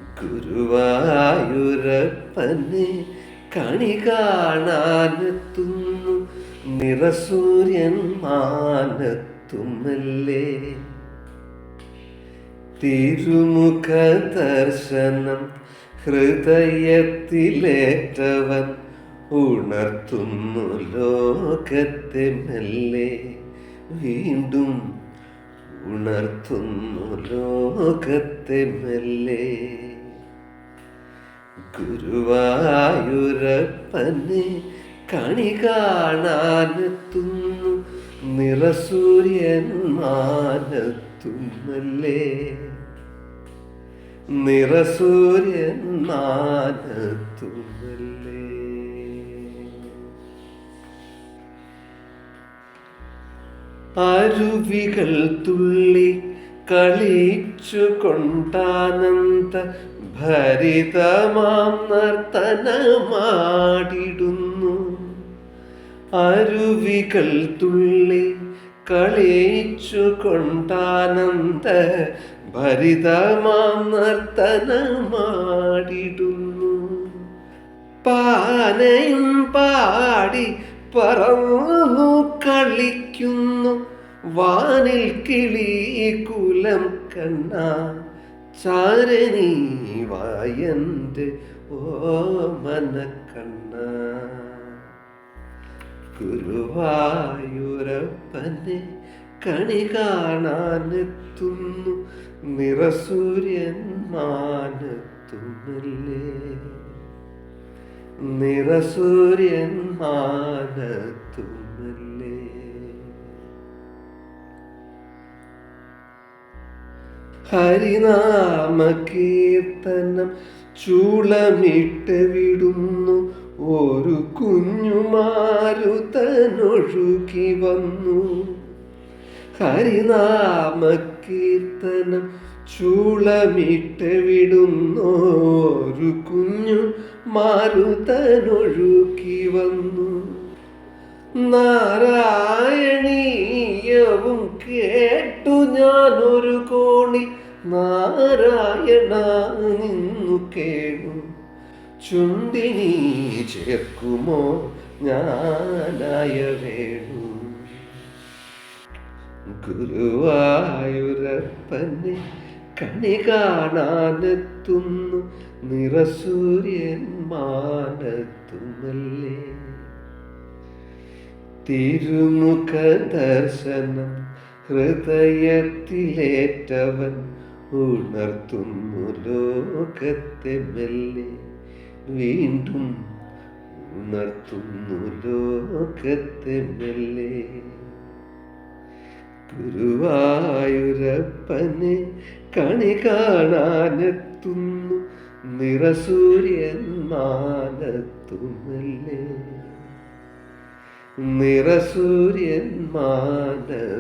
ഗുരുവായൂരപ്പനെ കണി കാണാനെത്തുന്നു നിറസൂര്യൻ മാനത്തുമല്ലേ. തിരുമുഖ ദർശനം ഹൃദയത്തിലേറ്റവൻ ഉണർത്തുന്നു ലോകത്തെ മെല്ലെ. വീണ്ടും ഉണർത്തുന്നു ലോകത്തെ മെല്ലെ. ഗുരുവായൂരപ്പനെ കണി കാണാനെത്തുന്നു നിറസൂര്യൻ മാനത്തുമല്ലേ. നിറസൂര്യൻ മാനത്തുമല്ലേ. അരുവികൾ തുള്ളി കളിച്ചു കൊണ്ടാനന്ദ ഭരിതമാം നർത്തനമാടിടുന്നു. അരുവികൾ തുള്ളി കളിച്ചു കൊണ്ടാനന്ദ ഭരിതമാം നർത്തനമാടിടുന്നു. പാനയും പാടി പറന്നു കളിക്കുന്നു വാനിൽ കിളി കുലം കണ്ണ. ചാരണി വായന്റെ ഓമന കണ്ണ. ഗുരുവായൂരപ്പനെ കണി കാണാനെത്തുന്നു നിറസൂര്യൻ മാനത്തുമല്ലേ. നിറസൂര്യൻ മാനത്തുമല്ലേ. ഹരിനാമ കീർത്തനം ചൂളമിട്ട് വിടുന്നു ഒരു കുഞ്ഞുമാരുതനൊഴുകി വന്നു. ഹരിനാമ കീർത്തനം ചൂളമിട്ട് വിടുന്നു ഒരു കുഞ്ഞു മാരുതനൊഴുകി വന്നു. നാരായണീയവും കേട്ടു ഞാനൊരു കോണി നാരായണ നിന്നു കേണു. ചുണ്ടിനി ചേർക്കുമോ ഞാനായ വേണു. ഗുരുവായൂരപ്പനെ കണി കാണാനെത്തുന്നു നിറസൂര്യൻ മാനത്തുമല്ലേ. തിരുമുഖ ദർശനം ഹൃദയത്തിലേറ്റവൻ ഉണർത്തുന്നു ലോകത്തെ മെല്ലെ. വീണ്ടും ഉണർത്തുന്നു ലോകത്തെ മെല്ലെ. ഗുരുവായൂരപ്പനെ കണി കാണാനെത്തുന്നു നിറസൂര്യൻ മാനത്തുമല്ലേ. നിറസൂര്യൻ മാനത്തുമല്ലേ.